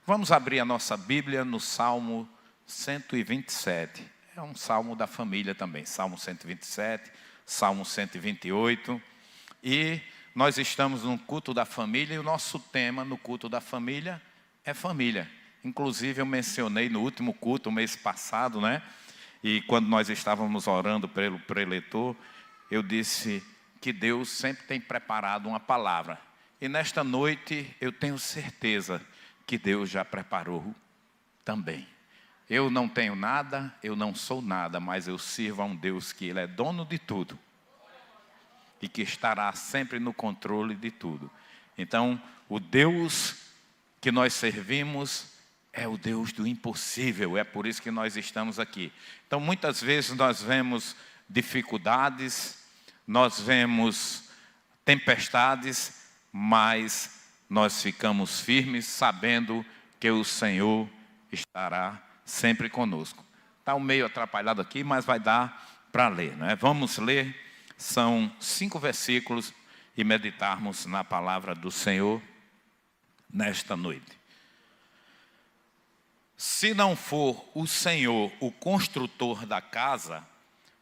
Vamos abrir a nossa Bíblia no Salmo 127. É um salmo da família também. Salmo 127, Salmo 128. E nós estamos no culto da família e o nosso tema no culto da família é família. Inclusive eu mencionei no último culto, mês passado, né? E quando nós estávamos orando pelo preletor, eu disse que Deus sempre tem preparado uma palavra. E nesta noite eu tenho certeza que Deus já preparou também. Eu não tenho nada, eu não sou nada, mas eu sirvo a um Deus que Ele é dono de tudo. E que estará sempre no controle de tudo. Então, o Deus que nós servimos é o Deus do impossível. É por isso que nós estamos aqui. Então, muitas vezes nós vemos dificuldades, nós vemos tempestades, mas nós ficamos firmes sabendo que o Senhor estará sempre conosco. Está um meio atrapalhado aqui, mas vai dar para ler, né? Vamos ler, são 5 versículos e meditarmos na palavra do Senhor nesta noite. Se não for o Senhor o construtor da casa,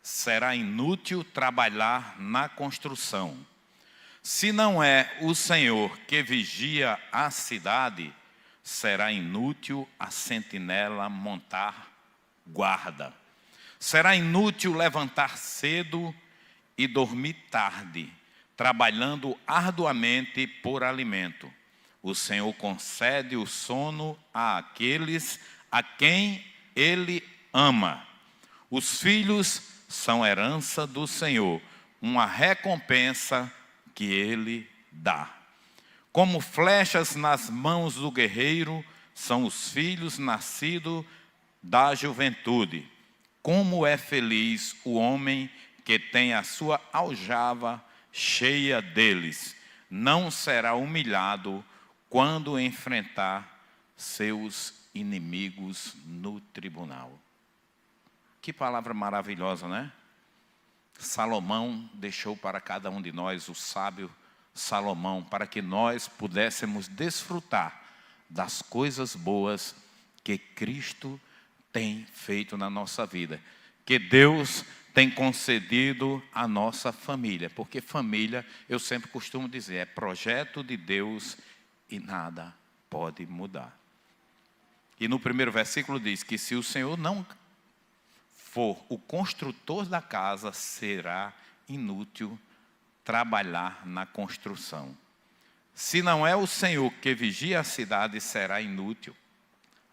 será inútil trabalhar na construção. Se não é o Senhor que vigia a cidade, será inútil a sentinela montar guarda. Será inútil levantar cedo e dormir tarde, trabalhando arduamente por alimento. O Senhor concede o sono àqueles a quem Ele ama. Os filhos são herança do Senhor, uma recompensa que Ele dá. Como flechas nas mãos do guerreiro, são os filhos nascidos da juventude. Como é feliz o homem que tem a sua aljava cheia deles. Não será humilhado quando enfrentar seus inimigos no tribunal. Que palavra maravilhosa, né? Salomão deixou para cada um de nós, o sábio Salomão, para que nós pudéssemos desfrutar das coisas boas que Cristo tem feito na nossa vida. Que Deus tem concedido à nossa família. Porque família, eu sempre costumo dizer, é projeto de Deus e nada pode mudar. E no primeiro versículo diz que se o Senhor não for o construtor da casa, será inútil trabalhar na construção. Se não é o Senhor que vigia a cidade, será inútil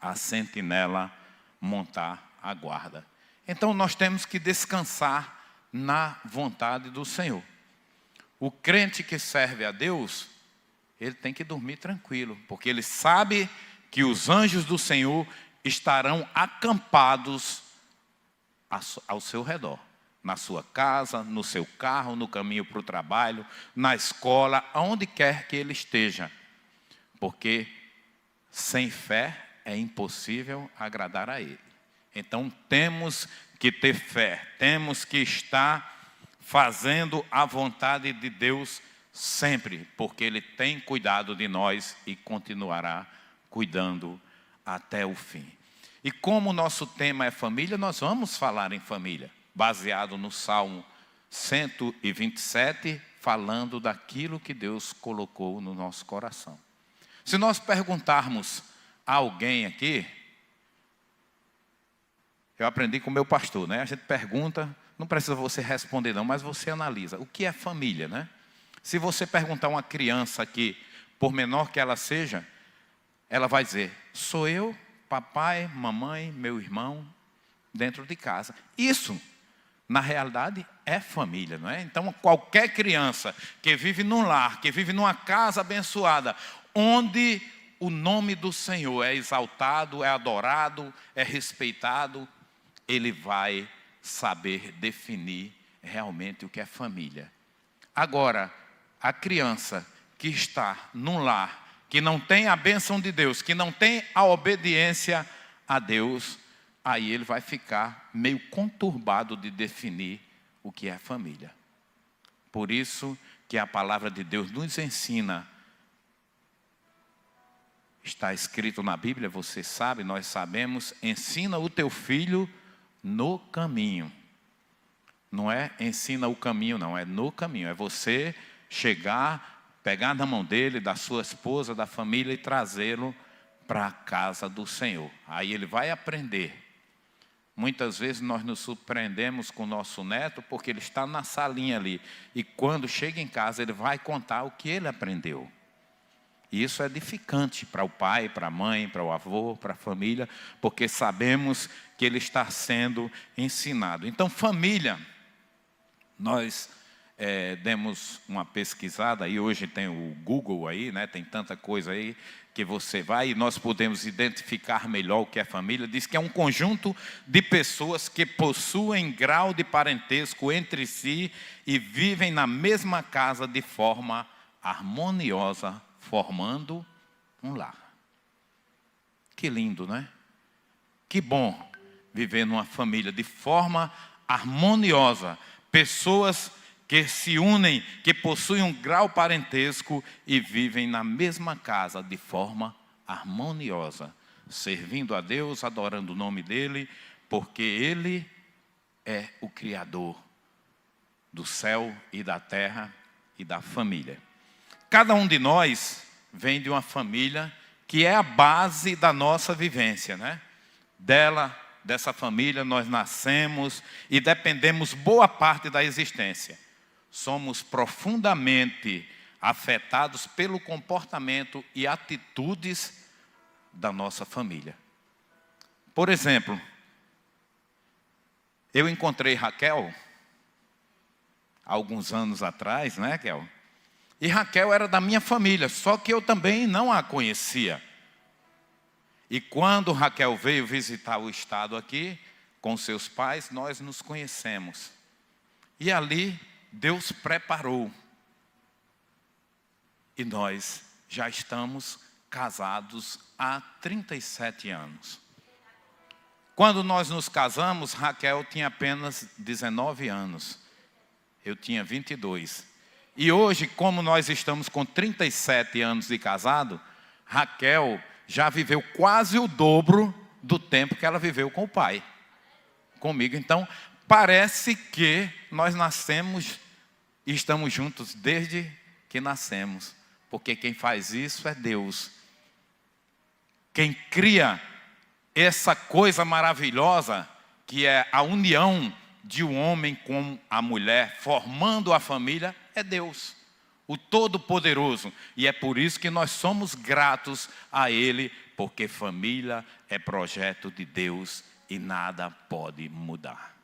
a sentinela montar a guarda. Então nós temos que descansar na vontade do Senhor. O crente que serve a Deus, ele tem que dormir tranquilo, porque ele sabe que os anjos do Senhor estarão acampados ao seu redor. Na sua casa, no seu carro, no caminho para o trabalho, na escola, aonde quer que ele esteja. Porque sem fé é impossível agradar a Ele. Então temos que ter fé, temos que estar fazendo a vontade de Deus sempre, porque Ele tem cuidado de nós e continuará cuidando até o fim. E como o nosso tema é família, nós vamos falar em família, baseado no Salmo 127, falando daquilo que Deus colocou no nosso coração. Se nós perguntarmos a alguém aqui, eu aprendi com o meu pastor, né? A gente pergunta, não precisa você responder não, mas você analisa. O que é família, né? Se você perguntar a uma criança aqui, por menor que ela seja, ela vai dizer, sou eu, papai, mamãe, meu irmão, dentro de casa. Isso, na realidade, é família, não é? Então, qualquer criança que vive num lar, que vive numa casa abençoada, onde o nome do Senhor é exaltado, é adorado, é respeitado, ele vai saber definir realmente o que é família. Agora, a criança que está num lar, que não tem a bênção de Deus, que não tem a obediência a Deus, aí ele vai ficar meio conturbado de definir o que é família. Por isso que a palavra de Deus nos ensina Está escrito na Bíblia, você sabe, nós sabemos, ensina o teu filho no caminho. Não é ensina o caminho, não, é no caminho. É você chegar, pegar na mão dele, da sua esposa, da família e trazê-lo para a casa do Senhor. Aí ele vai aprender. Muitas vezes nós nos surpreendemos com o nosso neto porque ele está na salinha ali. E quando chega em casa ele vai contar o que ele aprendeu. E isso é edificante para o pai, para a mãe, para o avô, para a família, porque sabemos que ele está sendo ensinado. Então, família, nós demos uma pesquisada, e hoje tem o Google aí, né? Tem tanta coisa aí que você vai e nós podemos identificar melhor o que é família. Diz que é um conjunto de pessoas que possuem grau de parentesco entre si e vivem na mesma casa de forma harmoniosa, formando um lar. Que lindo, né? Que bom viver numa família de forma harmoniosa. Pessoas que se unem, que possuem um grau parentesco e vivem na mesma casa de forma harmoniosa, servindo a Deus, adorando o nome dEle, porque Ele é o Criador do céu e da terra e da família. Cada um de nós vem de uma família que é a base da nossa vivência, né? Dessa família nós nascemos e dependemos boa parte da existência. Somos profundamente afetados pelo comportamento e atitudes da nossa família. Por exemplo, eu encontrei Raquel há alguns anos atrás, né, Raquel? E Raquel era da minha família, só que eu também não a conhecia. E quando Raquel veio visitar o estado aqui, com seus pais, nós nos conhecemos. E ali Deus preparou. E nós já estamos casados há 37 anos. Quando nós nos casamos, Raquel tinha apenas 19 anos. Eu tinha 22. E hoje, como nós estamos com 37 anos de casado, Raquel já viveu quase o dobro do tempo que ela viveu com o pai. Comigo. Então, parece que nós nascemos e estamos juntos desde que nascemos. Porque quem faz isso é Deus. Quem cria essa coisa maravilhosa que é a união de um homem com a mulher, formando a família, é Deus, o Todo-Poderoso. E é por isso que nós somos gratos a Ele, porque família é projeto de Deus e nada pode mudar.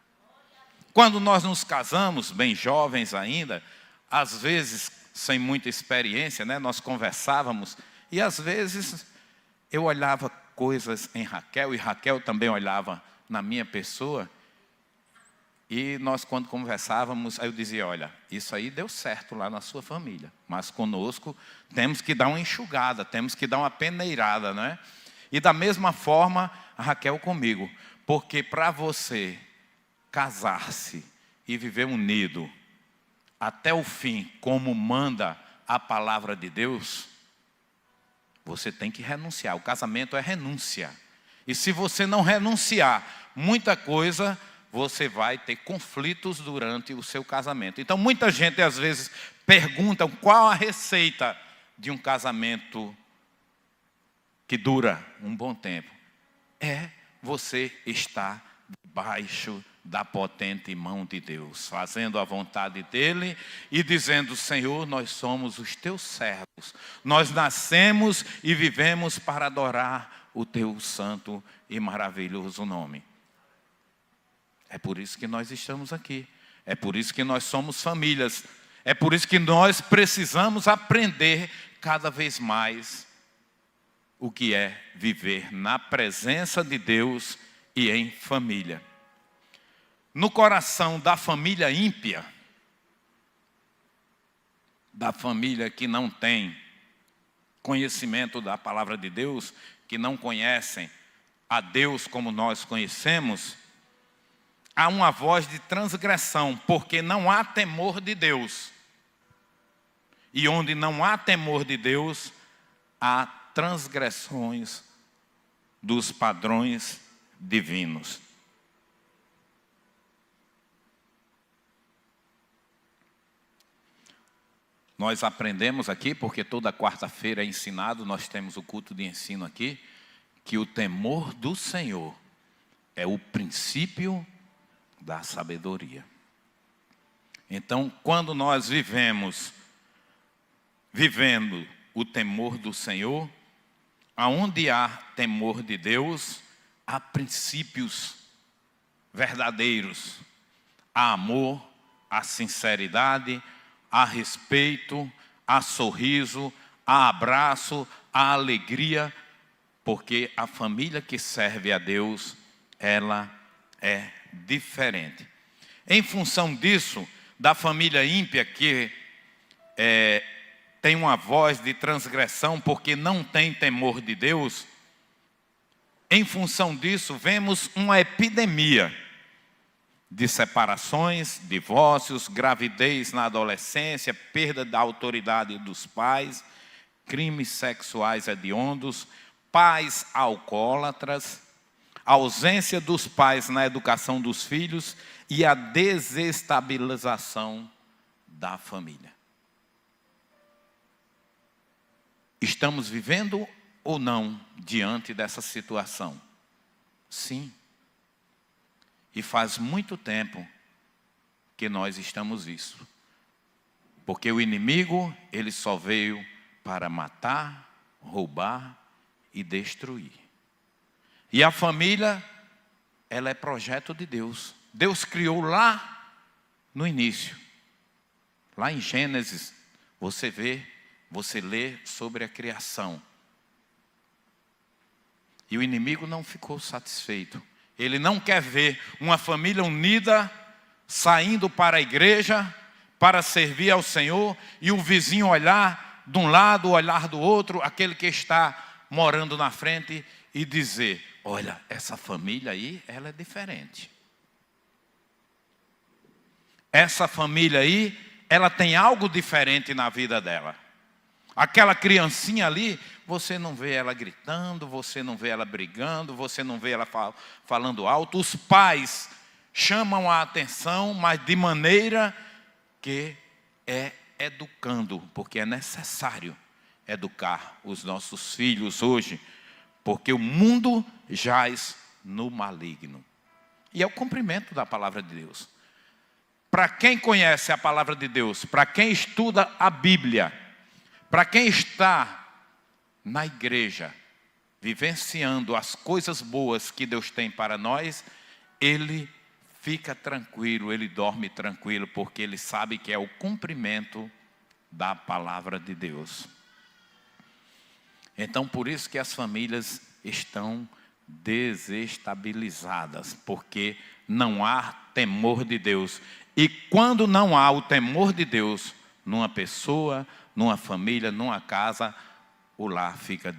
Quando nós nos casamos, bem jovens ainda, às vezes sem muita experiência, né, nós conversávamos, e às vezes eu olhava coisas em Raquel, e Raquel também olhava na minha pessoa, e nós quando conversávamos, aí eu dizia, olha, isso aí deu certo lá na sua família, mas conosco temos que dar uma enxugada, temos que dar uma peneirada, né? E da mesma forma, a Raquel comigo, porque para você casar-se e viver unido até o fim, como manda a palavra de Deus, você tem que renunciar. O casamento é renúncia. E se você não renunciar, muita coisa, você vai ter conflitos durante o seu casamento. Então, muita gente às vezes pergunta qual a receita de um casamento que dura um bom tempo. É você estar debaixo da potente mão de Deus, fazendo a vontade dEle e dizendo, Senhor, nós somos os teus servos. Nós nascemos e vivemos para adorar o teu santo e maravilhoso nome. É por isso que nós estamos aqui. É por isso que nós somos famílias. É por isso que nós precisamos aprender cada vez mais o que é viver na presença de Deus e em família. No coração da família ímpia, da família que não tem conhecimento da palavra de Deus, que não conhecem a Deus como nós conhecemos, há uma voz de transgressão, porque não há temor de Deus. E onde não há temor de Deus, há transgressões dos padrões divinos. Nós aprendemos aqui, porque toda quarta-feira é ensinado, nós temos o culto de ensino aqui, que o temor do Senhor é o princípio da sabedoria. Então, quando nós vivendo o temor do Senhor, aonde há temor de Deus, há princípios verdadeiros, há amor, há sinceridade, há respeito, há sorriso, há abraço, há alegria, porque a família que serve a Deus, ela é diferente. Em função disso, da família ímpia que tem uma voz de transgressão porque não tem temor de Deus, em função disso, vemos uma epidemia de separações, divórcios, gravidez na adolescência, perda da autoridade dos pais, crimes sexuais hediondos, pais alcoólatras, ausência dos pais na educação dos filhos e a desestabilização da família. Estamos vivendo ou não diante dessa situação? Sim. E faz muito tempo que nós estamos isso. Porque o inimigo, ele só veio para matar, roubar e destruir. E a família, ela é projeto de Deus. Deus criou lá no início. Lá em Gênesis, você lê sobre a criação. E o inimigo não ficou satisfeito. Ele não quer ver uma família unida, saindo para a igreja, para servir ao Senhor, e o vizinho olhar de um lado, olhar do outro, aquele que está morando na frente, e dizer, olha, essa família aí, ela é diferente. Essa família aí, ela tem algo diferente na vida dela. Aquela criancinha ali, você não vê ela gritando, você não vê ela brigando, você não vê ela falando alto. Os pais chamam a atenção, mas de maneira que é educando, porque é necessário educar os nossos filhos hoje, porque o mundo jaz no maligno. E é o cumprimento da palavra de Deus. Para quem conhece a palavra de Deus, para quem estuda a Bíblia, para quem está na igreja, vivenciando as coisas boas que Deus tem para nós, ele fica tranquilo, ele dorme tranquilo, porque ele sabe que é o cumprimento da palavra de Deus. Então, por isso que as famílias estão desestabilizadas, porque não há temor de Deus. E quando não há o temor de Deus numa pessoa, numa família, numa casa, o lar fica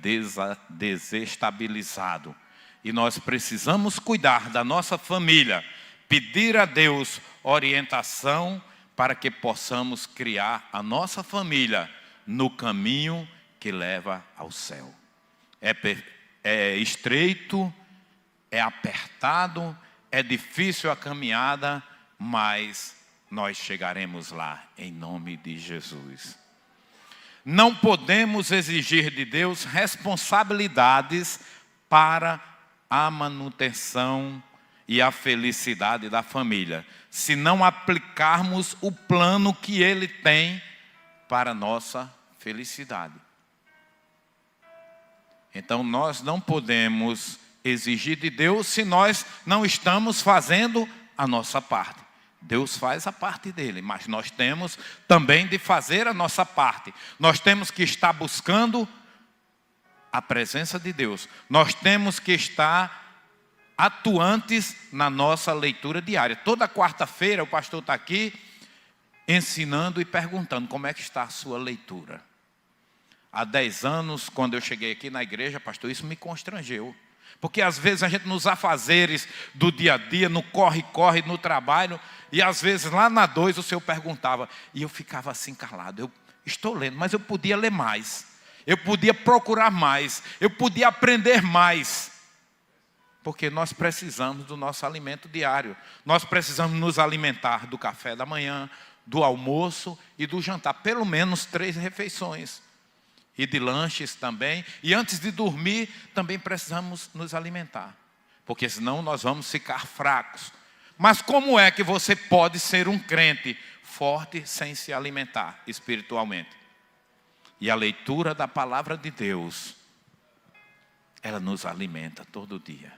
desestabilizado. E nós precisamos cuidar da nossa família, pedir a Deus orientação para que possamos criar a nossa família no caminho que leva ao céu. É estreito, é apertado, é difícil a caminhada, mas nós chegaremos lá em nome de Jesus. Não podemos exigir de Deus responsabilidades para a manutenção e a felicidade da família, se não aplicarmos o plano que Ele tem para a nossa felicidade. Então nós não podemos exigir de Deus se nós não estamos fazendo a nossa parte. Deus faz a parte dele, mas nós temos também de fazer a nossa parte. Nós temos que estar buscando a presença de Deus. Nós temos que estar atuantes na nossa leitura diária. Toda quarta-feira o pastor está aqui ensinando e perguntando como é que está a sua leitura. Há 10 anos, quando eu cheguei aqui na igreja, pastor, isso me constrangeu. Porque às vezes a gente nos afazeres do dia a dia, no corre-corre, no trabalho, e às vezes lá na 2 o senhor perguntava, e eu ficava assim calado. Eu estou lendo, mas eu podia ler mais. eu podia procurar mais, eu podia aprender mais. Porque nós precisamos do nosso alimento diário. Nós precisamos nos alimentar do café da manhã, do almoço e do jantar. Pelo menos 3 refeições. E de lanches também. E antes de dormir, também precisamos nos alimentar. Porque senão nós vamos ficar fracos. Mas como é que você pode ser um crente forte sem se alimentar espiritualmente? E a leitura da palavra de Deus, ela nos alimenta todo dia.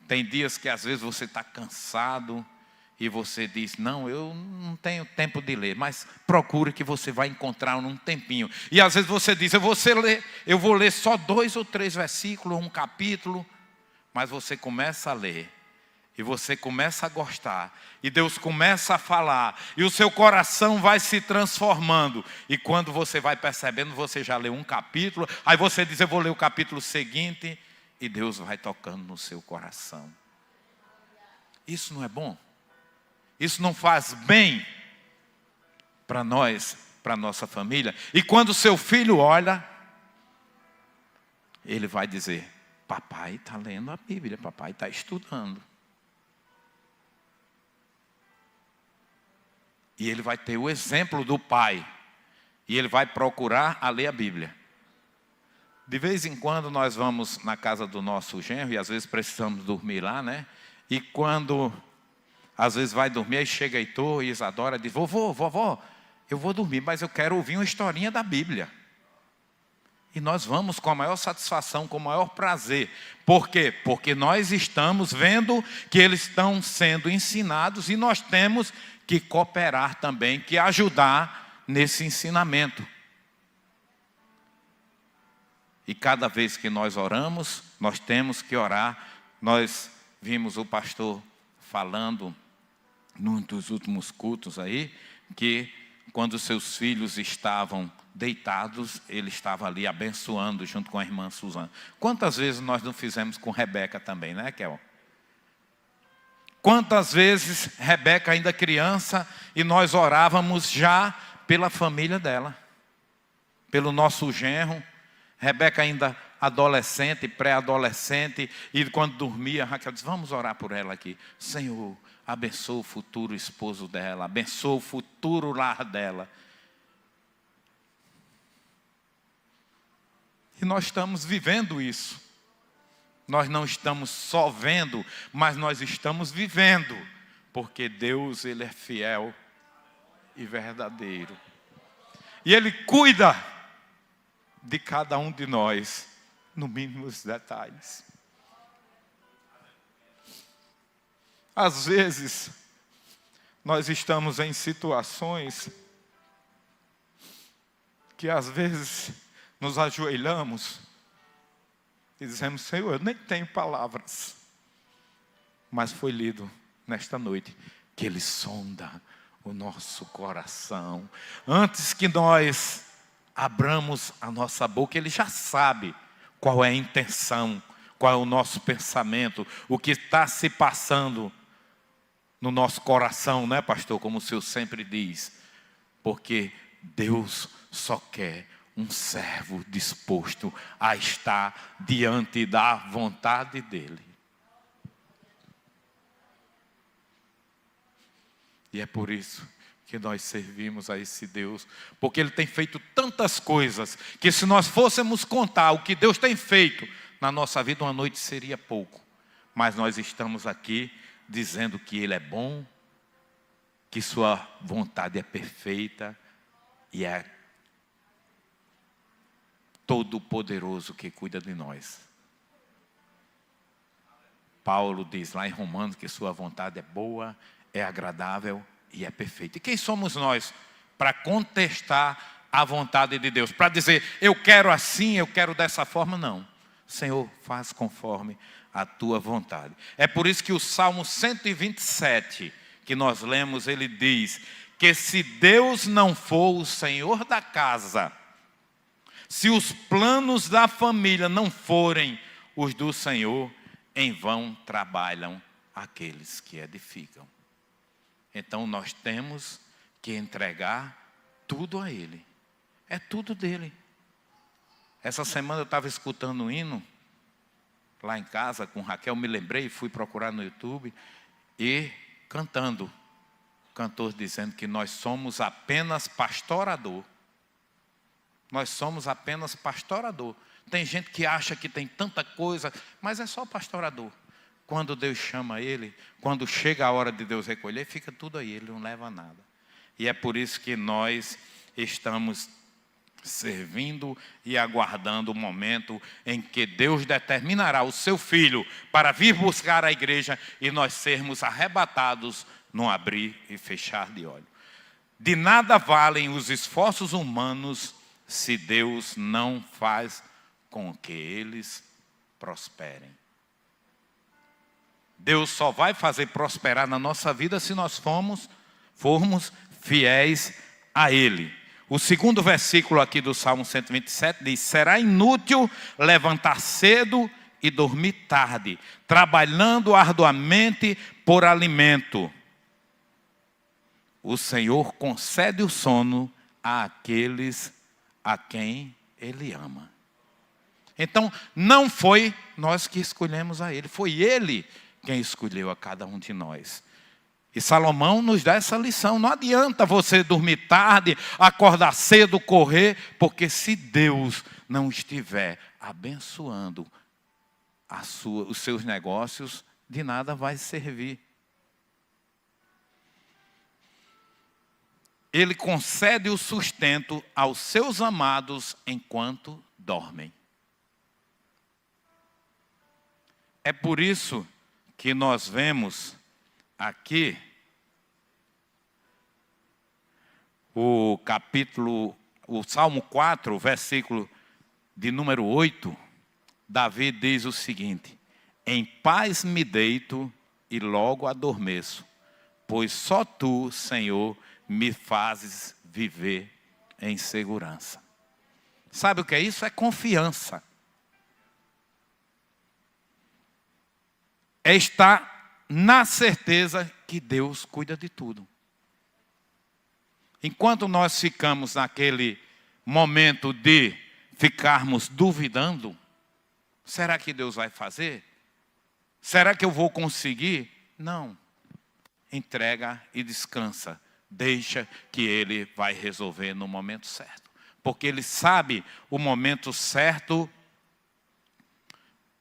Tem dias que às vezes você está cansado e você diz, não, eu não tenho tempo de ler, mas procure que você vai encontrar um tempinho. E às vezes você diz, eu vou ler só 2 ou 3 versículos, um capítulo, mas você começa a ler. E você começa a gostar, e Deus começa a falar, e o seu coração vai se transformando. E quando você vai percebendo, você já leu um capítulo, aí você diz, eu vou ler o capítulo seguinte, e Deus vai tocando no seu coração. Isso não é bom? Isso não faz bem para nós, para a nossa família? E quando o seu filho olha, ele vai dizer, papai está lendo a Bíblia, papai está estudando. E ele vai ter o exemplo do pai. E ele vai procurar a ler a Bíblia. De vez em quando nós vamos na casa do nosso genro, e às vezes precisamos dormir lá, né? E quando, às vezes vai dormir, aí chega Heitor e Isadora, diz, vovó, eu vou dormir, mas eu quero ouvir uma historinha da Bíblia. E nós vamos com a maior satisfação, com o maior prazer. Por quê? Porque nós estamos vendo que eles estão sendo ensinados e nós temos que cooperar também, que ajudar nesse ensinamento. E cada vez que nós oramos, nós temos que orar. Nós vimos o pastor falando num dos últimos cultos aí, que quando seus filhos estavam deitados, ele estava ali abençoando junto com a irmã Suzana. Quantas vezes nós não fizemos com Rebeca também, né, Kel? Quantas vezes Rebeca ainda criança e nós orávamos já pela família dela, pelo nosso genro. Rebeca ainda adolescente, pré-adolescente, e quando dormia, Raquel disse, vamos orar por ela aqui. Senhor, abençoa o futuro esposo dela, abençoa o futuro lar dela. E nós estamos vivendo isso. Nós não estamos só vendo, mas nós estamos vivendo. Porque Deus, Ele é fiel e verdadeiro. E Ele cuida de cada um de nós, no mínimo os detalhes. Às vezes, nós estamos em situações que às vezes nos ajoelhamos e dizemos, Senhor, eu nem tenho palavras. Mas foi lido nesta noite que Ele sonda o nosso coração. Antes que nós abramos a nossa boca, Ele já sabe qual é a intenção, qual é o nosso pensamento, o que está se passando no nosso coração, né, pastor? Como o senhor sempre diz. Porque Deus só quer um servo disposto a estar diante da vontade dEle. E é por isso que nós servimos a esse Deus, porque Ele tem feito tantas coisas, que se nós fôssemos contar o que Deus tem feito na nossa vida, uma noite seria pouco. Mas nós estamos aqui dizendo que Ele é bom, que Sua vontade é perfeita, e é todo-poderoso que cuida de nós. Paulo diz lá em Romanos que Sua vontade é boa, é agradável e é perfeita. E quem somos nós para contestar a vontade de Deus? Para dizer, eu quero assim, eu quero dessa forma? Não. Senhor, faz conforme a Tua vontade. É por isso que o Salmo 127, que nós lemos, ele diz que se Deus não for o Senhor da casa, se os planos da família não forem os do Senhor, em vão trabalham aqueles que edificam. Então nós temos que entregar tudo a Ele. É tudo dele. Essa semana eu estava escutando um hino, lá em casa, com Raquel, me lembrei, fui procurar no YouTube, e cantando. O cantor dizendo que nós somos apenas pastorador. Nós somos apenas pastorador. Tem gente que acha que tem tanta coisa, mas é só pastorador. Quando Deus chama ele, quando chega a hora de Deus recolher, fica tudo aí, ele não leva nada. E é por isso que nós estamos servindo e aguardando o momento em que Deus determinará o seu Filho para vir buscar a igreja e nós sermos arrebatados no abrir e fechar de olho. De nada valem os esforços humanos se Deus não faz com que eles prosperem. Deus só vai fazer prosperar na nossa vida se nós formos fiéis a Ele. O segundo versículo aqui do Salmo 127 diz: será inútil levantar cedo e dormir tarde, trabalhando arduamente por alimento. O Senhor concede o sono àqueles a quem Ele ama. Então, não foi nós que escolhemos a Ele, foi Ele quem escolheu a cada um de nós. E Salomão nos dá essa lição. Não adianta você dormir tarde, acordar cedo, correr, porque se Deus não estiver abençoando os seus negócios, de nada vai servir. Ele concede o sustento aos seus amados enquanto dormem. É por isso que nós vemos aqui o Salmo 4, versículo de número 8, Davi diz o seguinte: em paz me deito e logo adormeço, pois só tu, Senhor, me fazes viver em segurança. Sabe o que é isso? É confiança. É estar na certeza que Deus cuida de tudo. Enquanto nós ficamos naquele momento de ficarmos duvidando, será que Deus vai fazer? Será que eu vou conseguir? Não. Entrega e descansa. Deixa que Ele vai resolver no momento certo. Porque Ele sabe o momento certo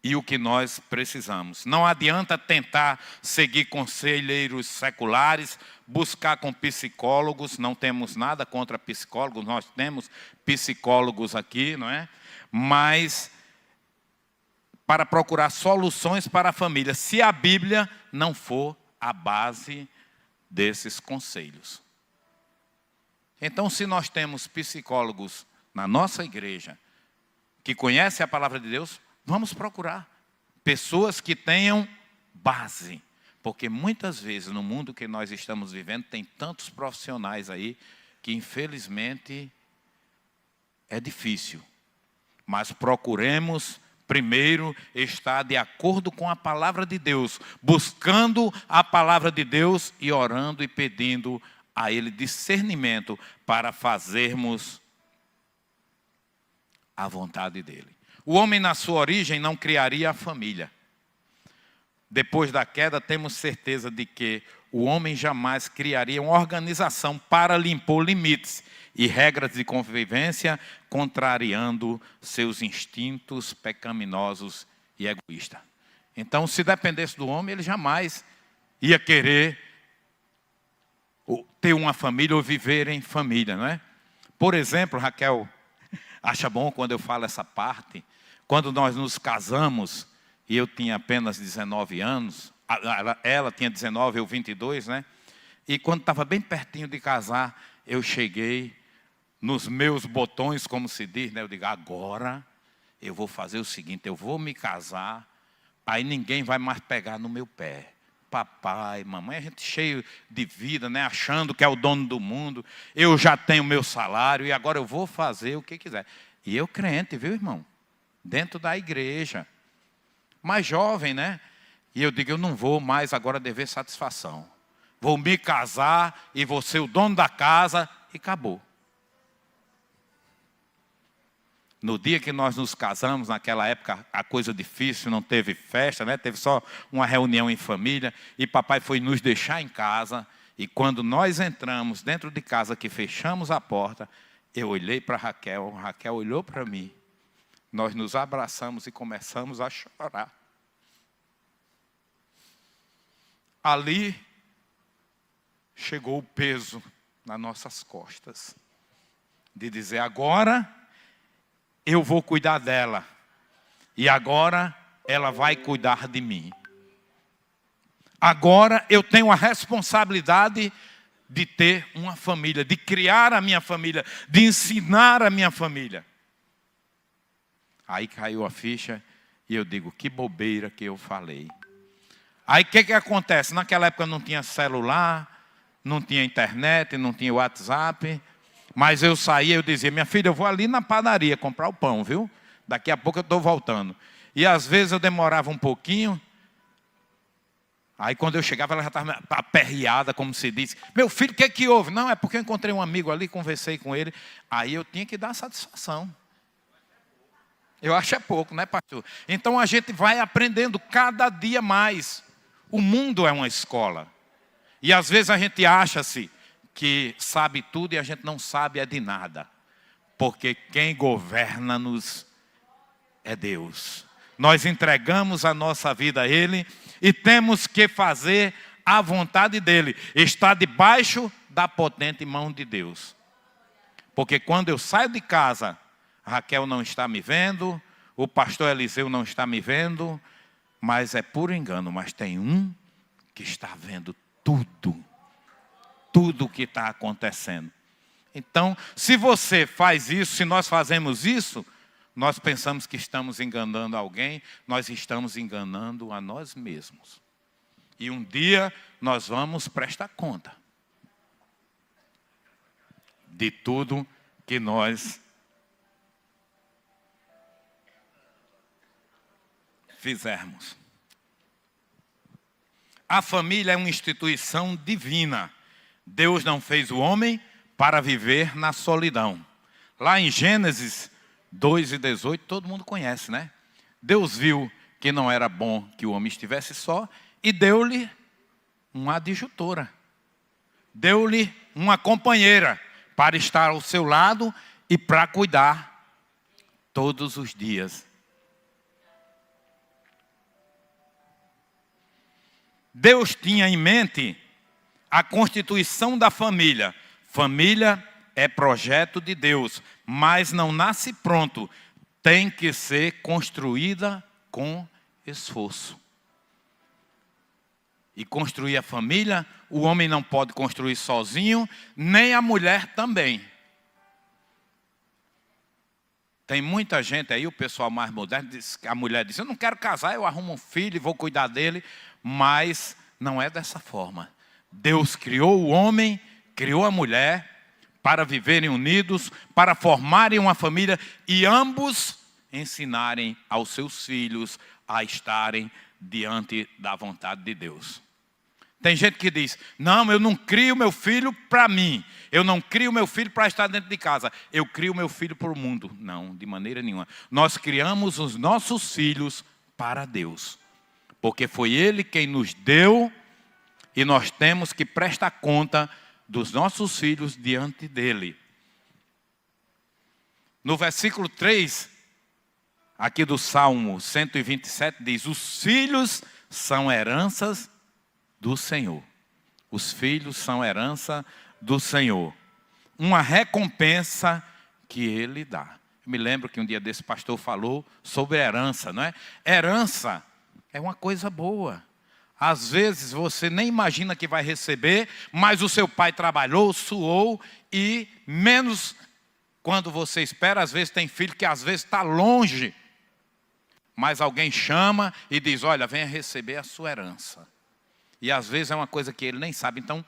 e o que nós precisamos. Não adianta tentar seguir conselheiros seculares, buscar com psicólogos. Não temos nada contra psicólogos, nós temos psicólogos aqui, não é? Mas para procurar soluções para a família, se a Bíblia não for a base desses conselhos. Então, se nós temos psicólogos na nossa igreja que conhecem a palavra de Deus, vamos procurar pessoas que tenham base. Porque muitas vezes no mundo que nós estamos vivendo tem tantos profissionais aí que infelizmente é difícil. Mas procuremos primeiro estar de acordo com a palavra de Deus, buscando a palavra de Deus e orando e pedindo a Ele discernimento para fazermos a vontade dEle. O homem na sua origem não criaria a família. Depois da queda temos certeza de que o homem jamais criaria uma organização para impor limites e regras de convivência, contrariando seus instintos pecaminosos e egoístas. Então, se dependesse do homem, ele jamais ia querer ter uma família ou viver em família, não é? Por exemplo, Raquel acha bom quando eu falo essa parte, quando nós nos casamos, e eu tinha apenas 19 anos, ela tinha 19, eu 22, né? E quando estava bem pertinho de casar, eu cheguei nos meus botões, como se diz, né? Eu digo, agora eu vou fazer o seguinte, eu vou me casar, aí ninguém vai mais pegar no meu pé. Papai, mamãe, a gente cheio de vida, né? Achando que é o dono do mundo, eu já tenho meu salário e agora eu vou fazer o que quiser. E eu crente, viu, irmão? Dentro da igreja. Mais jovem, né? E eu digo, eu não vou mais agora dever satisfação. Vou me casar e vou ser o dono da casa e acabou. No dia que nós nos casamos, naquela época, a coisa difícil, não teve festa, né? Teve só uma reunião em família. E papai foi nos deixar em casa. E quando nós entramos dentro de casa, que fechamos a porta, eu olhei para Raquel, Raquel olhou para mim. Nós nos abraçamos e começamos a chorar. Ali chegou o peso nas nossas costas. De dizer, agora eu vou cuidar dela. E agora ela vai cuidar de mim. Agora eu tenho a responsabilidade de ter uma família, de criar a minha família, de ensinar a minha família. Aí caiu a ficha e eu digo, que bobeira que eu falei. Aí o que acontece? Naquela época não tinha celular, não tinha internet, não tinha WhatsApp. Mas eu saía, eu dizia, minha filha, eu vou ali na padaria comprar o pão, viu? Daqui a pouco eu estou voltando. E às vezes eu demorava um pouquinho. Aí quando eu chegava, ela já estava aperreada, como se diz. Meu filho, o que é que houve? Não, é porque eu encontrei um amigo ali, conversei com ele. Aí eu tinha que dar satisfação. Eu acho é pouco, né, pastor? Então a gente vai aprendendo cada dia mais. O mundo é uma escola. E às vezes a gente acha-se que sabe tudo e a gente não sabe é de nada. Porque quem governa-nos é Deus. Nós entregamos a nossa vida a Ele e temos que fazer a vontade dEle. Estar debaixo da potente mão de Deus. Porque quando eu saio de casa, Raquel não está me vendo, o pastor Eliseu não está me vendo, mas é por engano, mas tem um que está vendo tudo o que está acontecendo. Então, se você faz isso, se nós fazemos isso, nós pensamos que estamos enganando alguém, nós estamos enganando a nós mesmos. E um dia nós vamos prestar conta de tudo que nós fizermos. A família é uma instituição divina. Deus não fez o homem para viver na solidão. Lá em Gênesis 2:18, todo mundo conhece, né? Deus viu que não era bom que o homem estivesse só e deu-lhe uma adjutora. Deu-lhe uma companheira para estar ao seu lado e para cuidar todos os dias. Deus tinha em mente a constituição da família. Família é projeto de Deus, mas não nasce pronto. Tem que ser construída com esforço. E construir a família, o homem não pode construir sozinho, nem a mulher também. Tem muita gente aí, o pessoal mais moderno, a mulher diz, eu não quero casar, eu arrumo um filho e vou cuidar dele. Mas não é dessa forma. Deus criou o homem, criou a mulher, para viverem unidos, para formarem uma família e ambos ensinarem aos seus filhos a estarem diante da vontade de Deus. Tem gente que diz, não, eu não crio meu filho para mim. Eu não crio meu filho para estar dentro de casa. Eu crio meu filho para o mundo. Não, de maneira nenhuma. Nós criamos os nossos filhos para Deus. Porque foi Ele quem nos deu e nós temos que prestar conta dos nossos filhos diante dEle. No versículo 3, aqui do Salmo 127, diz, os filhos são heranças do Senhor. Os filhos são herança do Senhor. Uma recompensa que Ele dá. Eu me lembro que um dia desse pastor falou sobre herança, não é? Herança é uma coisa boa. Às vezes você nem imagina que vai receber, mas o seu pai trabalhou, suou e menos quando você espera. Às vezes tem filho que às vezes está longe, mas alguém chama e diz, olha, venha receber a sua herança. E às vezes é uma coisa que ele nem sabe. Então,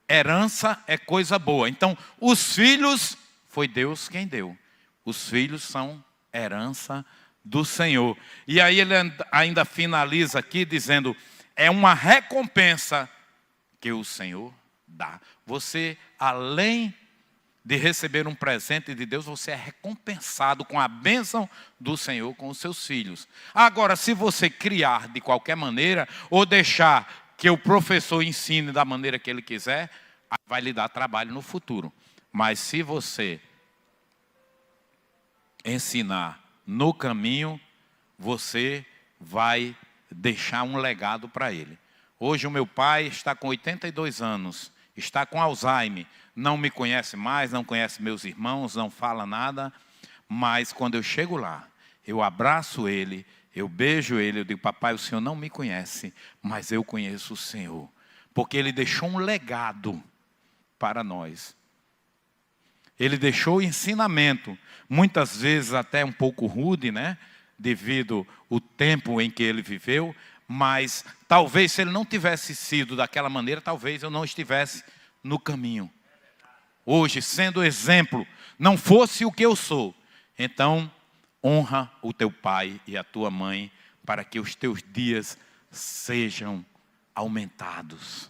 herança é coisa boa. Então, os filhos, foi Deus quem deu. Os filhos são herança do Senhor. E aí ele ainda finaliza aqui dizendo, é uma recompensa que o Senhor dá. Você, além de receber um presente de Deus, você é recompensado com a bênção do Senhor com os seus filhos. Agora, se você criar de qualquer maneira, ou deixar que o professor ensine da maneira que ele quiser, vai lhe dar trabalho no futuro. Mas se você ensinar no caminho, você vai deixar um legado para ele. Hoje o meu pai está com 82 anos, está com Alzheimer, não me conhece mais, não conhece meus irmãos, não fala nada, mas quando eu chego lá, eu abraço ele, eu beijo ele, eu digo: papai, o senhor não me conhece, mas eu conheço o Senhor, porque ele deixou um legado para nós. Ele deixou ensinamento, muitas vezes até um pouco rude, né? Devido ao tempo em que ele viveu, mas talvez se ele não tivesse sido daquela maneira, talvez eu não estivesse no caminho. Hoje, sendo exemplo, não fosse o que eu sou. Então, honra o teu pai e a tua mãe, para que os teus dias sejam aumentados.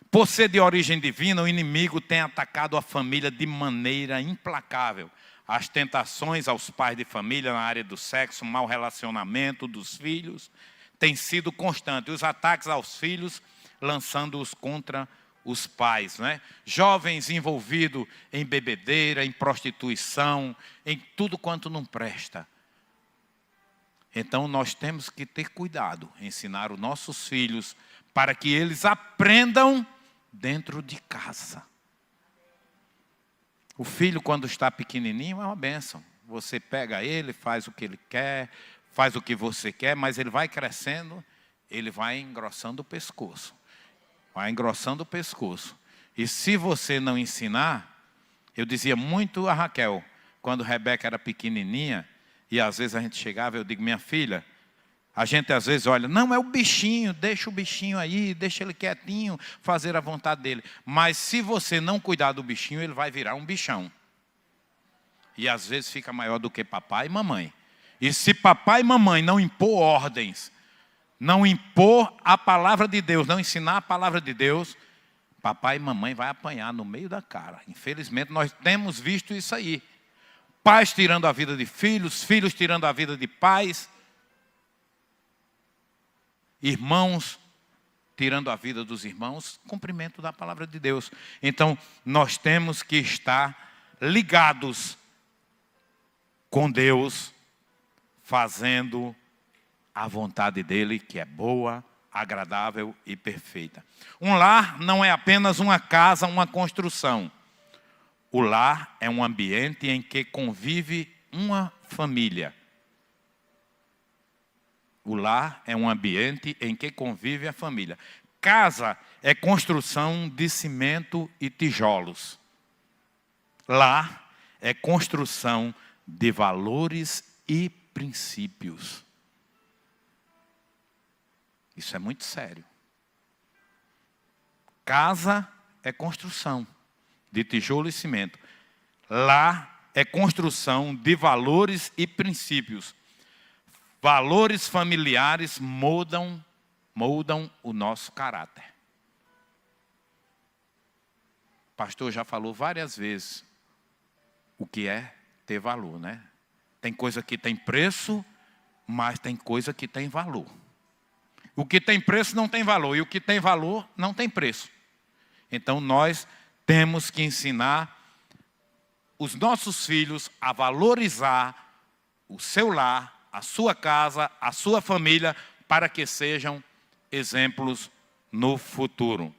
Por ser de origem divina, o inimigo tem atacado a família de maneira implacável. As tentações aos pais de família na área do sexo, mau relacionamento dos filhos, têm sido constantes. Os ataques aos filhos, lançando-os contra os pais, né? Jovens envolvidos em bebedeira, em prostituição, em tudo quanto não presta. Então nós temos que ter cuidado, ensinar os nossos filhos para que eles aprendam dentro de casa. O filho, quando está pequenininho, é uma bênção. Você pega ele, faz o que ele quer, faz o que você quer, mas ele vai crescendo, ele vai engrossando o pescoço. Vai engrossando o pescoço. E se você não ensinar, eu dizia muito a Raquel, quando Rebeca era pequenininha, e às vezes a gente chegava, eu digo: minha filha, a gente às vezes olha, não, é o bichinho, deixa o bichinho aí, deixa ele quietinho, fazer a vontade dele. Mas se você não cuidar do bichinho, ele vai virar um bichão. E às vezes fica maior do que papai e mamãe. E se papai e mamãe não impor ordens, não impor a palavra de Deus, não ensinar a palavra de Deus, papai e mamãe vai apanhar no meio da cara. Infelizmente nós temos visto isso aí. Pais tirando a vida de filhos, filhos tirando a vida de pais, irmãos tirando a vida dos irmãos, cumprimento da palavra de Deus. Então, nós temos que estar ligados com Deus, fazendo a vontade dEle, que é boa, agradável e perfeita. Um lar não é apenas uma casa, uma construção. O lar é um ambiente em que convive uma família. O lar é um ambiente em que convive a família. Casa é construção de cimento e tijolos. Lar é construção de valores e princípios. Isso é muito sério. Casa é construção de tijolo e cimento. Lar é construção de valores e princípios. Valores familiares moldam o nosso caráter. O pastor já falou várias vezes o que é ter valor, né? Tem coisa que tem preço, mas tem coisa que tem valor. O que tem preço não tem valor, e o que tem valor não tem preço. Então nós temos que ensinar os nossos filhos a valorizar o seu lar, a sua casa, a sua família, para que sejam exemplos no futuro.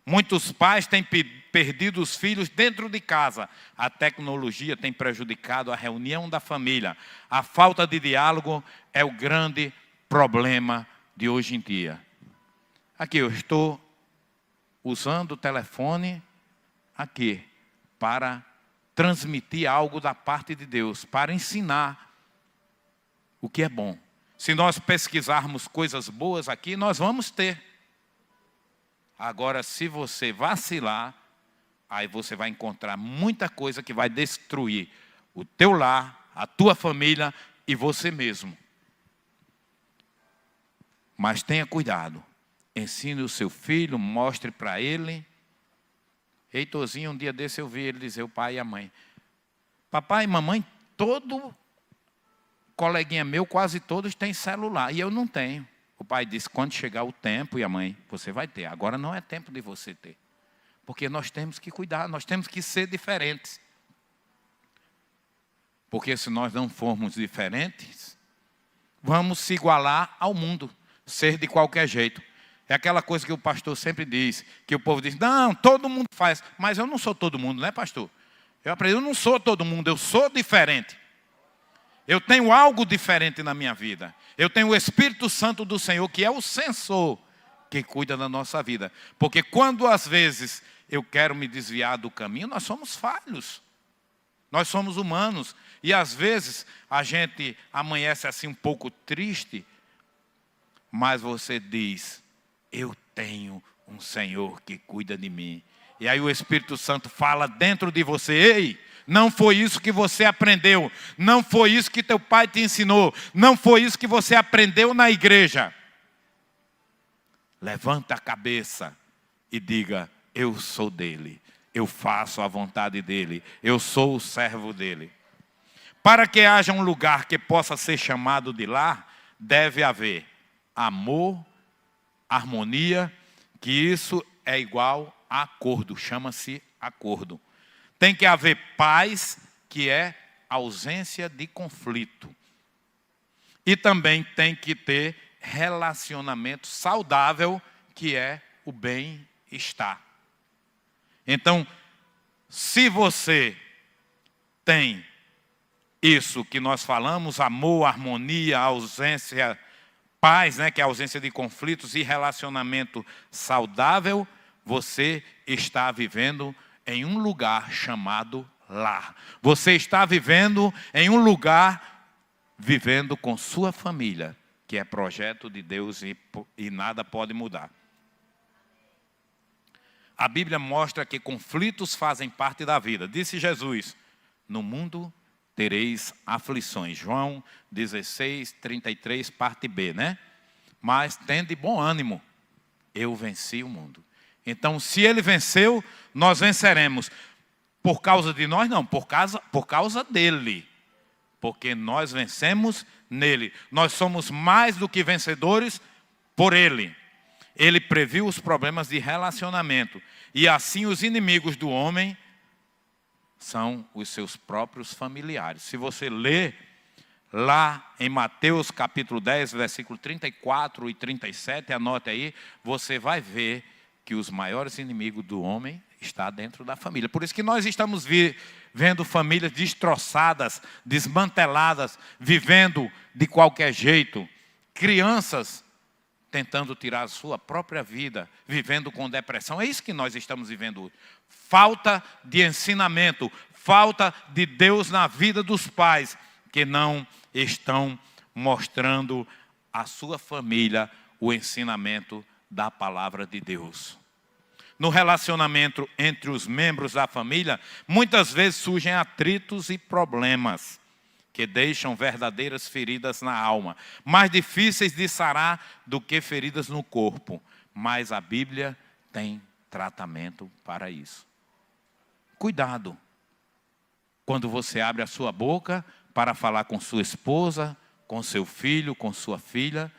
Muitos pais têm perdido os filhos dentro de casa. A tecnologia tem prejudicado a reunião da família. A falta de diálogo é o grande problema de hoje em dia. Aqui eu estou usando o telefone aqui para transmitir algo da parte de Deus, para ensinar o que é bom. Se nós pesquisarmos coisas boas aqui, nós vamos ter. Agora, se você vacilar, aí você vai encontrar muita coisa que vai destruir o teu lar, a tua família e você mesmo. Mas tenha cuidado. ensine o seu filho, mostre para ele. Heitorzinho, um dia desse eu vi ele dizer, o pai e a mãe: papai e mamãe, todo coleguinha meu, quase todos têm celular, e eu não tenho. O pai disse, quando chegar o tempo, e a mãe, você vai ter. Agora não é tempo de você ter. Porque nós temos que cuidar, nós temos que ser diferentes. Porque se nós não formos diferentes, vamos se igualar ao mundo, ser de qualquer jeito. É aquela coisa que o pastor sempre diz, que o povo diz, não, todo mundo faz. Mas eu não sou todo mundo, né, pastor? Eu aprendi, eu não sou todo mundo, eu sou diferente. Eu tenho algo diferente na minha vida. Eu tenho o Espírito Santo do Senhor, que é o censor que cuida da nossa vida. Porque quando às vezes eu quero me desviar do caminho, nós somos falhos. Nós somos humanos. E às vezes a gente amanhece assim um pouco triste, mas você diz, eu tenho um Senhor que cuida de mim. E aí o Espírito Santo fala dentro de você, ei, não foi isso que você aprendeu, não foi isso que teu pai te ensinou, não foi isso que você aprendeu na igreja. Levanta a cabeça e diga, eu sou dele, eu faço a vontade dele, eu sou o servo dele. Para que haja um lugar que possa ser chamado de lar, deve haver amor, harmonia, que isso é igual a acordo, chama-se acordo. Tem que haver paz, que é ausência de conflito. E também tem que ter relacionamento saudável, que é o bem-estar. Então, se você tem isso que nós falamos, amor, harmonia, ausência, paz, né, que é a ausência de conflitos e relacionamento saudável, você está vivendo em um lugar chamado lar. Você está vivendo em um lugar, vivendo com sua família, que é projeto de Deus e nada pode mudar. A Bíblia mostra que conflitos fazem parte da vida. Disse Jesus, no mundo tereis aflições. João 16, 33, parte B, né? Mas tende bom ânimo, eu venci o mundo. Então, se ele venceu, nós venceremos. Por causa de nós, não, por causa dele. Porque nós vencemos nele. Nós somos mais do que vencedores por ele. Ele previu os problemas de relacionamento. E assim os inimigos do homem são os seus próprios familiares. Se você ler lá em Mateus capítulo 10, versículo 34 e 37, anote aí, você vai ver que os maiores inimigos do homem estão dentro da família. Por isso que nós estamos vendo famílias destroçadas, desmanteladas, vivendo de qualquer jeito. Crianças tentando tirar a sua própria vida, vivendo com depressão. É isso que nós estamos vivendo hoje. Falta de ensinamento, falta de Deus na vida dos pais, que não estão mostrando à sua família o ensinamento da palavra de Deus. No relacionamento entre os membros da família, muitas vezes surgem atritos e problemas que deixam verdadeiras feridas na alma, mais difíceis de sarar do que feridas no corpo, mas a Bíblia tem tratamento para isso. Cuidado quando você abre a sua boca para falar com sua esposa, com seu filho, com sua filha.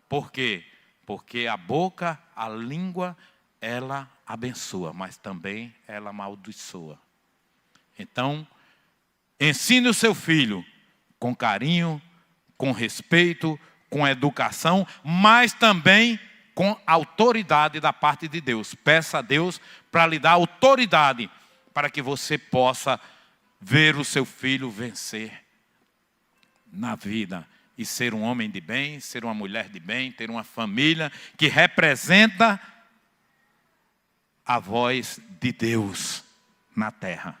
Por quê? Porque a boca, a língua, ela abençoa, mas também ela amaldiçoa. Então, ensine o seu filho com carinho, com respeito, com educação, mas também com autoridade da parte de Deus. Peça a Deus para lhe dar autoridade, para que você possa ver o seu filho vencer na vida e ser um homem de bem, ser uma mulher de bem, ter uma família que representa a voz de Deus na terra.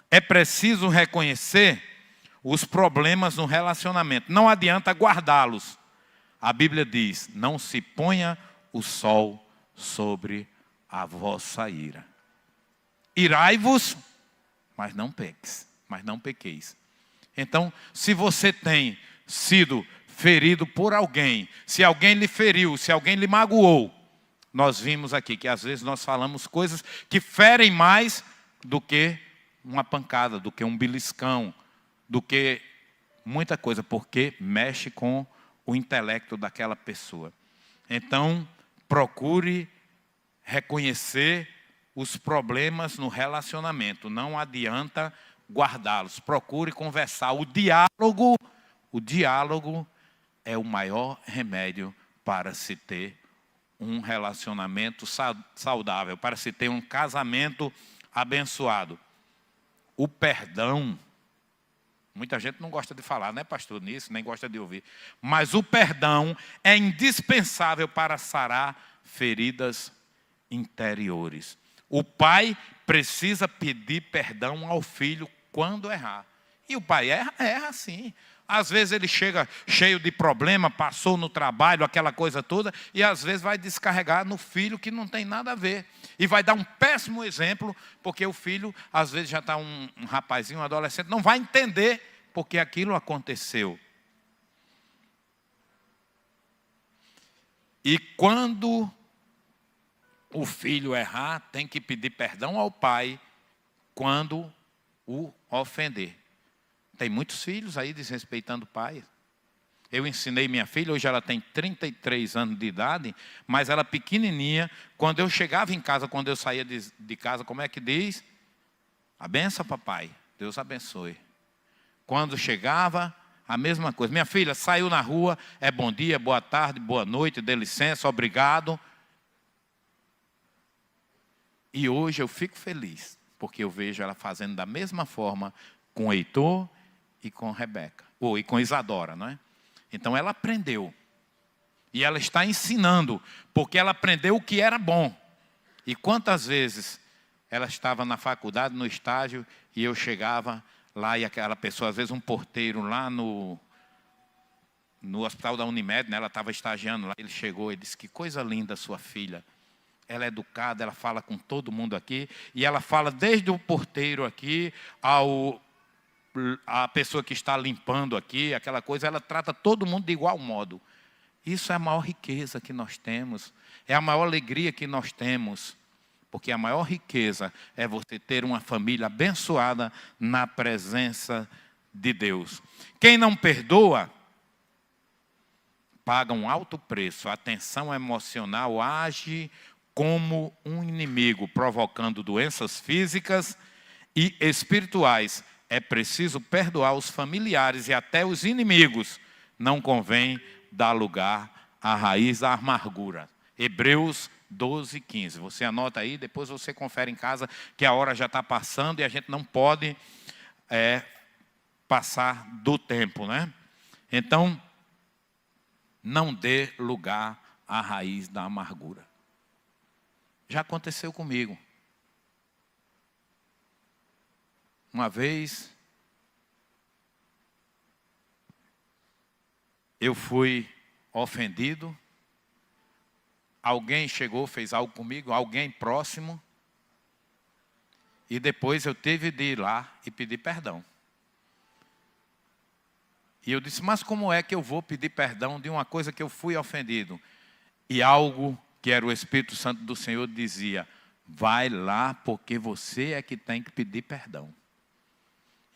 É preciso reconhecer os problemas no relacionamento. Não adianta guardá-los. A Bíblia diz, não se ponha o sol sobre a vossa ira. Irai-vos, mas não pequeis. Então, se você tem sido ferido por alguém, se alguém lhe feriu, se alguém lhe magoou, nós vimos aqui que às vezes nós falamos coisas que ferem mais do que uma pancada, do que um beliscão, do que muita coisa, porque mexe com o intelecto daquela pessoa. Então, procure reconhecer os problemas no relacionamento. Não adianta guardá-los. Procure conversar. O diálogo é o maior remédio para se ter um relacionamento saudável, para se ter um casamento abençoado. O perdão, muita gente não gosta de falar, né, pastor, nisso, nem gosta de ouvir. Mas o perdão é indispensável para sarar feridas interiores. O pai precisa pedir perdão ao filho quando errar. E o pai erra sim. Às vezes ele chega cheio de problema, passou no trabalho, aquela coisa toda, e às vezes vai descarregar no filho que não tem nada a ver. E vai dar um péssimo exemplo, porque o filho, às vezes já está um rapazinho, um adolescente, não vai entender porque aquilo aconteceu. E quando o filho errar, tem que pedir perdão ao pai quando o ofender. Tem muitos filhos aí desrespeitando o pai. Eu ensinei minha filha, hoje ela tem 33 anos de idade, mas ela pequenininha, quando eu chegava em casa, quando eu saía de casa, como é que diz? A benção, papai, Deus abençoe. Quando chegava, a mesma coisa. Minha filha saiu na rua, é bom dia, boa tarde, boa noite, dê licença, obrigado. E hoje eu fico feliz, porque eu vejo ela fazendo da mesma forma com Heitor e com Rebeca, e com Isadora, não é? Então ela aprendeu. E ela está ensinando, porque ela aprendeu o que era bom. E quantas vezes ela estava na faculdade, no estágio, e eu chegava lá e aquela pessoa, às vezes um porteiro lá no hospital da Unimed, né, ela estava estagiando lá, ele chegou e disse: que coisa linda sua filha. Ela é educada, ela fala com todo mundo aqui, e ela fala desde o porteiro aqui a pessoa que está limpando aqui, aquela coisa, ela trata todo mundo de igual modo. Isso é a maior riqueza que nós temos, é a maior alegria que nós temos, porque a maior riqueza é você ter uma família abençoada na presença de Deus. Quem não perdoa, paga um alto preço. A tensão emocional age como um inimigo, provocando doenças físicas e espirituais. É preciso perdoar os familiares e até os inimigos. Não convém dar lugar à raiz da amargura. Hebreus 12, 15. Você anota aí, depois você confere em casa, que a hora já está passando e a gente não pode passar do tempo, né? Então, não dê lugar à raiz da amargura. Já aconteceu comigo. Uma vez, eu fui ofendido, alguém chegou, fez algo comigo, alguém próximo, e depois eu tive de ir lá e pedir perdão. E eu disse: mas como é que eu vou pedir perdão de uma coisa que eu fui ofendido? E algo que era o Espírito Santo do Senhor dizia: vai lá, porque você é que tem que pedir perdão.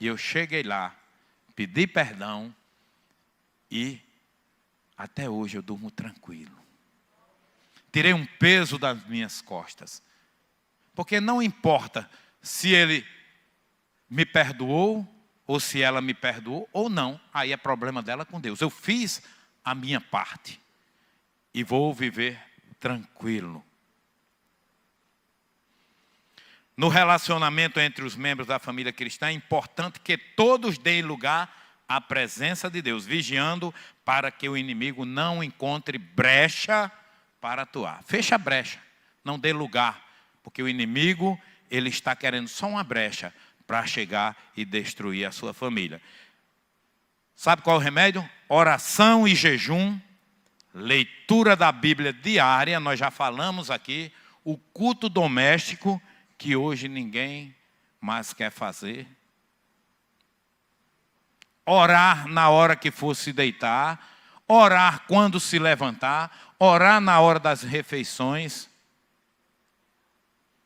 E eu cheguei lá, pedi perdão, e até hoje eu durmo tranquilo. Tirei um peso das minhas costas. Porque não importa se ele me perdoou, ou se ela me perdoou, ou não. Aí é problema dela com Deus. Eu fiz a minha parte. E vou viver tranquilo. No relacionamento entre os membros da família cristã, é importante que todos deem lugar à presença de Deus, vigiando para que o inimigo não encontre brecha para atuar. Fecha a brecha, não dê lugar, porque o inimigo, ele está querendo só uma brecha para chegar e destruir a sua família. Sabe qual é o remédio? Oração e jejum, leitura da Bíblia diária, nós já falamos aqui, o culto doméstico, que hoje ninguém mais quer fazer. Orar na hora que for se deitar, orar quando se levantar, orar na hora das refeições.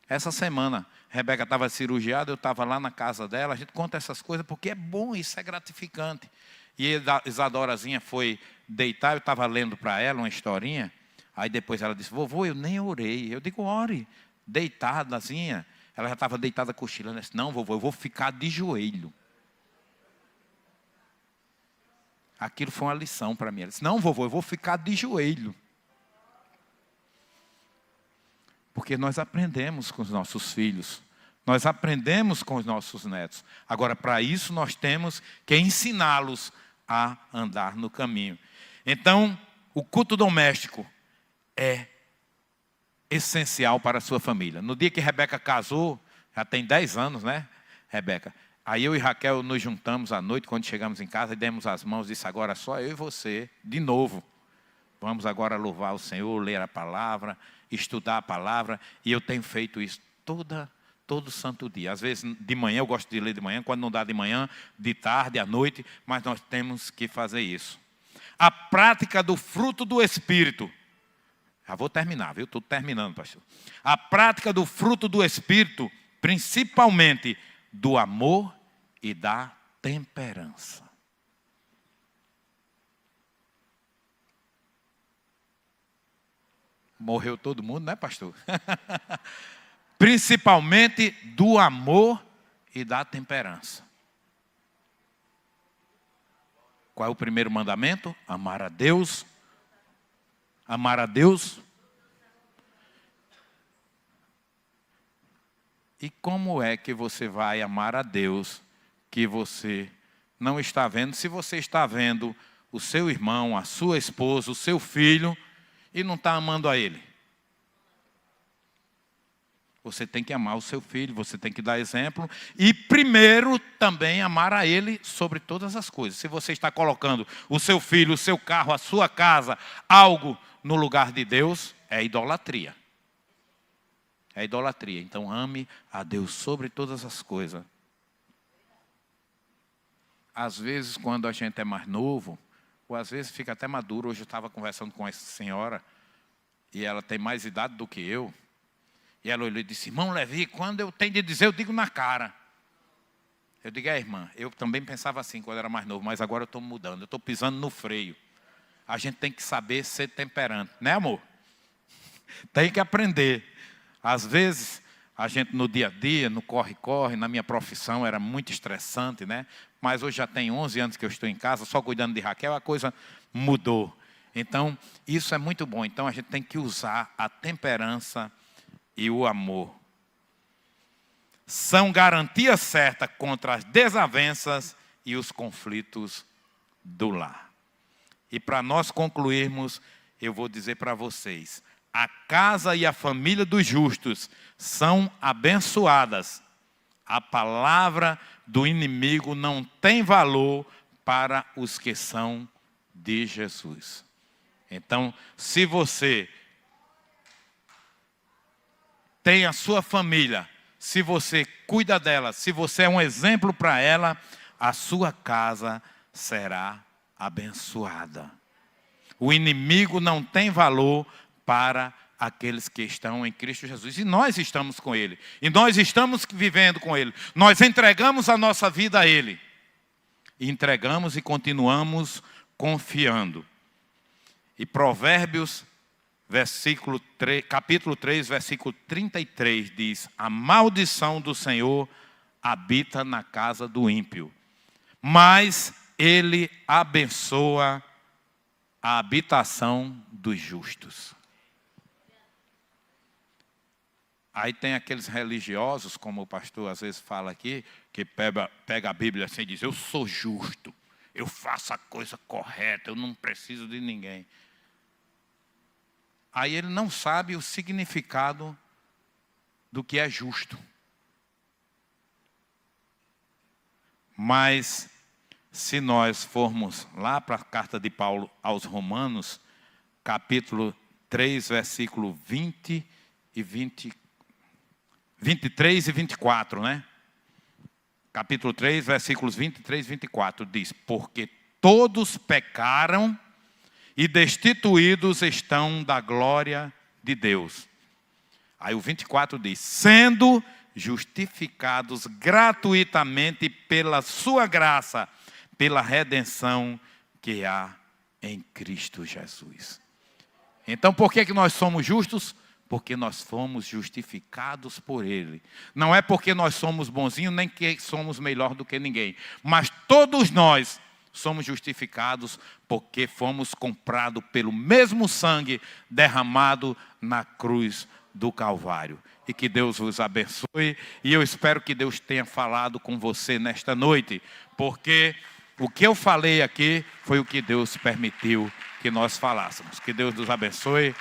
Essa semana, Rebeca estava cirurgiada, eu estava lá na casa dela, a gente conta essas coisas porque é bom, isso é gratificante. E Isadorazinha foi deitar, eu estava lendo para ela uma historinha, aí depois ela disse, vovô, eu nem orei. Eu digo, ore, deitadazinha. Ela já estava deitada cochilando, eu disse, não, vovô, eu vou ficar de joelho. Aquilo foi uma lição para mim. Ela disse, não, vovô, eu vou ficar de joelho. Porque nós aprendemos com os nossos filhos. Nós aprendemos com os nossos netos. Agora, para isso, nós temos que ensiná-los a andar no caminho. Então, o culto doméstico é essencial para a sua família. No dia que Rebeca casou, já tem 10 anos, né, Rebeca? Aí eu e Raquel nos juntamos à noite, quando chegamos em casa, e demos as mãos, disse, agora só eu e você, de novo. Vamos agora louvar o Senhor, ler a palavra, estudar a palavra, e eu tenho feito isso todo santo dia. Às vezes de manhã, eu gosto de ler de manhã, quando não dá de manhã, de tarde, à noite, mas nós temos que fazer isso. A prática do fruto do Espírito. Já vou terminar, viu? Estou terminando, pastor. A prática do fruto do Espírito, principalmente do amor e da temperança. Morreu todo mundo, né, pastor? Principalmente do amor e da temperança. Qual é o primeiro mandamento? Amar a Deus. Amar a Deus. E como é que você vai amar a Deus que você não está vendo? Se você está vendo o seu irmão, a sua esposa, o seu filho e não está amando a Ele. Você tem que amar o seu filho, você tem que dar exemplo. E primeiro também amar a Ele sobre todas as coisas. Se você está colocando o seu filho, o seu carro, a sua casa, algo no lugar de Deus, é idolatria. É idolatria. Então ame a Deus sobre todas as coisas. Às vezes quando a gente é mais novo, ou às vezes fica até maduro. Hoje eu estava conversando com essa senhora, e ela tem mais idade do que eu. E ela olhou e disse, irmão Levi, quando eu tenho de dizer, eu digo na cara. Eu digo, irmã, eu também pensava assim quando eu era mais novo, mas agora eu estou mudando, eu estou pisando no freio. A gente tem que saber ser temperante, né, amor? Tem que aprender. Às vezes, a gente no dia a dia, no corre-corre, na minha profissão era muito estressante, né? Mas hoje já tem 11 anos que eu estou em casa, só cuidando de Raquel, a coisa mudou. Então, isso é muito bom. Então, a gente tem que usar a temperança e o amor. São garantia certa contra as desavenças e os conflitos do lar. E para nós concluirmos, eu vou dizer para vocês, a casa e a família dos justos são abençoadas. A palavra do inimigo não tem valor para os que são de Jesus. Então, se você tem a sua família, se você cuida dela, se você é um exemplo para ela, a sua casa será abençoada. O inimigo não tem valor para aqueles que estão em Cristo Jesus. E nós estamos com Ele. E nós estamos vivendo com Ele. Nós entregamos a nossa vida a Ele. E entregamos e continuamos confiando. E Provérbios capítulo 3, versículo 33 diz, a maldição do Senhor habita na casa do ímpio, mas Ele abençoa a habitação dos justos. Aí tem aqueles religiosos, como o pastor às vezes fala aqui, que pega a Bíblia assim e diz, eu sou justo, eu faço a coisa correta, eu não preciso de ninguém. Aí ele não sabe o significado do que é justo. Mas, se nós formos lá para a carta de Paulo aos Romanos, capítulo 3, versículo 20 e 23 e 24, né? Capítulo 3, versículos 23 e 24, diz, porque todos pecaram e destituídos estão da glória de Deus. Aí o 24 diz, sendo justificados gratuitamente pela sua graça, pela redenção que há em Cristo Jesus. Então por que nós somos justos? Porque nós fomos justificados por Ele. Não é porque nós somos bonzinhos, nem que somos melhor do que ninguém. Mas todos nós somos justificados porque fomos comprados pelo mesmo sangue derramado na cruz do Calvário. E que Deus vos abençoe. E eu espero que Deus tenha falado com você nesta noite. Porque o que eu falei aqui foi o que Deus permitiu que nós falássemos. Que Deus nos abençoe.